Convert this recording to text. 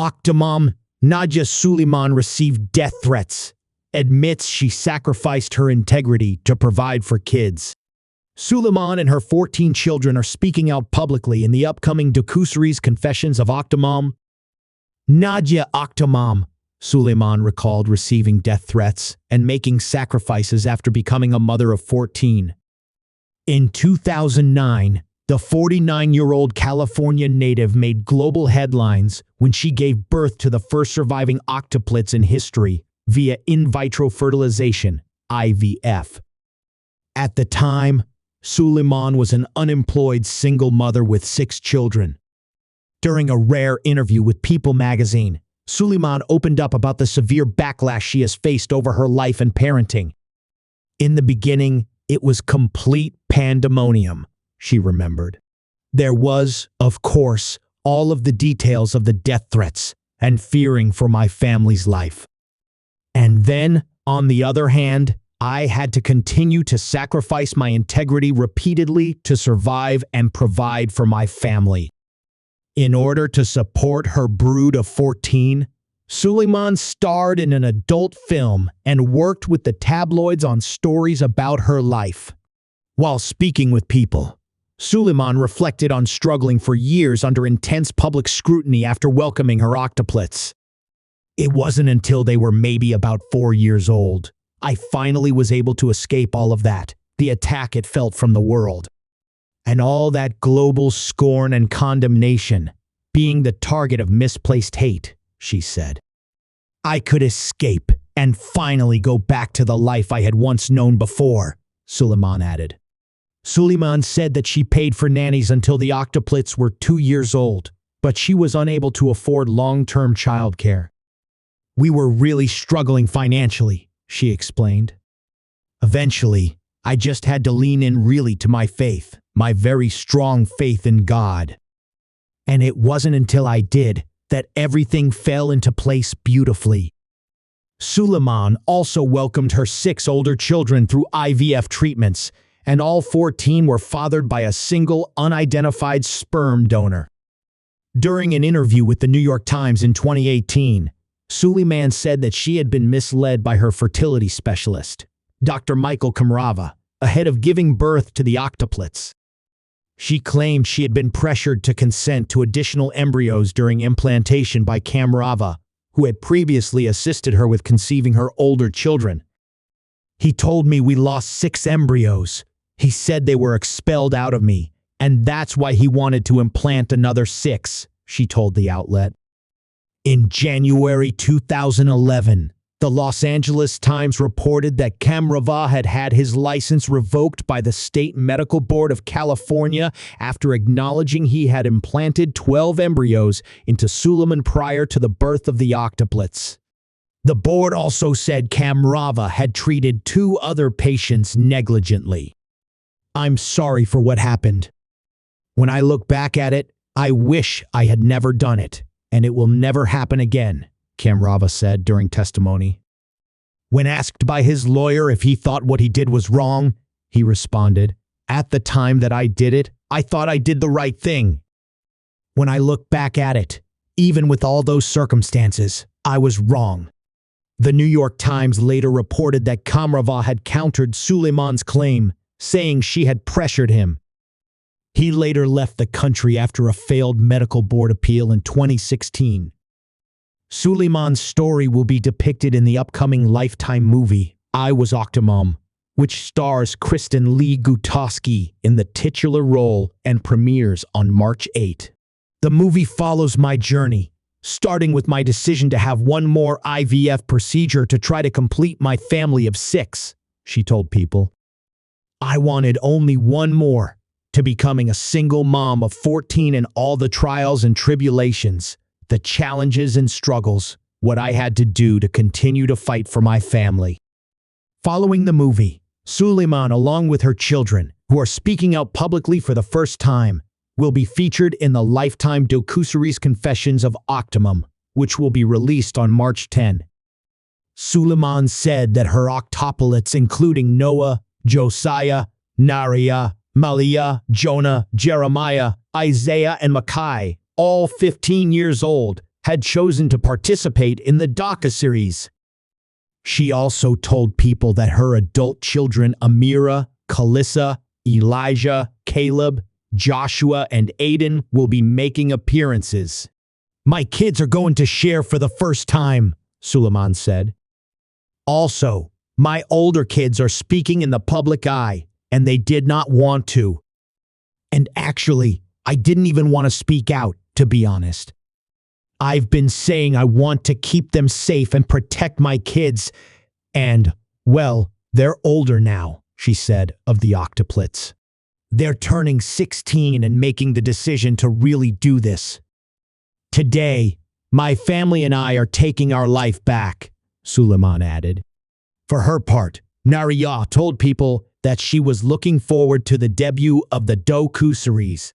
Octomom Nadya Suleman received death threats, admits she sacrificed her integrity to provide for kids. Suleman and her 14 children are speaking out publicly in the upcoming docuseries Confessions of Octomom. Nadya Octomom Suleman recalled receiving death threats and making sacrifices after becoming a mother of 14. In 2009, the 49-year-old California native made global headlines when she gave birth to the first surviving octuplets in history via in vitro fertilization, IVF. At the time, Suleman was an unemployed single mother with 6 children. During a rare interview with People magazine, Suleman opened up about the severe backlash she has faced over her life and parenting. In the beginning, it was complete pandemonium, she remembered. There was, of course, all of the details of the death threats and fearing for my family's life. And then, on the other hand, I had to continue to sacrifice my integrity repeatedly to survive and provide for my family. In order to support her brood of 14, Suleman starred in an adult film and worked with the tabloids on stories about her life. While speaking with People, Suleman reflected on struggling for years under intense public scrutiny after welcoming her octuplets. It wasn't until they were maybe about 4 years old I finally was able to escape all of that, the attack it felt from the world. And all that global scorn and condemnation, being the target of misplaced hate, she said. I could escape and finally go back to the life I had once known before, Suleman added. Suleman said that she paid for nannies until the octuplets were 2 years old, but she was unable to afford long-term childcare. We were really struggling financially, she explained. Eventually, I just had to lean in really to my faith, my very strong faith in God. And it wasn't until I did that everything fell into place beautifully. Suleman also welcomed her 6 older children through IVF treatments, and all 14 were fathered by a single unidentified sperm donor. During an interview with the New York Times in 2018, Suleman said that she had been misled by her fertility specialist, Dr. Michael Kamrava, ahead of giving birth to the octuplets. She claimed she had been pressured to consent to additional embryos during implantation by Kamrava, who had previously assisted her with conceiving her older children. He told me we lost 6 embryos. He said they were expelled out of me, and that's why he wanted to implant another 6, she told the outlet. In January 2011, the Los Angeles Times reported that Kamrava had had his license revoked by the State Medical Board of California after acknowledging he had implanted 12 embryos into Suleman prior to the birth of the octuplets. The board also said Kamrava had treated 2 other patients negligently. I'm sorry for what happened. When I look back at it, I wish I had never done it, and it will never happen again, Kamrava said during testimony. When asked by his lawyer if he thought what he did was wrong, he responded, "At the time that I did it, I thought I did the right thing. When I look back at it, even with all those circumstances, I was wrong." The New York Times later reported that Kamrava had countered Suleman's claim, saying she had pressured him. He later left the country after a failed medical board appeal in 2016. Suleman's story will be depicted in the upcoming Lifetime movie, I Was Octomom, which stars Kristen Lee Gutowski in the titular role and premieres on March 8. The movie follows my journey, starting with my decision to have one more IVF procedure to try to complete my family of 6, she told People. I wanted only one more, to becoming a single mom of 14 and all the trials and tribulations, the challenges and struggles, what I had to do to continue to fight for my family. Following the movie, Suleman, along with her children, who are speaking out publicly for the first time, will be featured in the Lifetime docuseries Confessions of Octomom, which will be released on March 10. Suleman said that her octuplets, including Noah, Josiah, Nariah, Malia, Jonah, Jeremiah, Isaiah, and Micah, all 15 years old, had chosen to participate in the docuseries. She also told people that her adult children Amira, Kalissa, Elijah, Caleb, Joshua, and Aiden will be making appearances. "My kids are going to share for the first time," Suleman said. "Also, my older kids are speaking in the public eye, and they did not want to. And actually, I didn't even want to speak out, to be honest. I've been saying I want to keep them safe and protect my kids, and, well, they're older now," she said of the octuplets. "They're turning 16 and making the decision to really do this. Today, my family and I are taking our life back," Suleman added. For her part, Nadya told people that she was looking forward to the debut of the docuseries,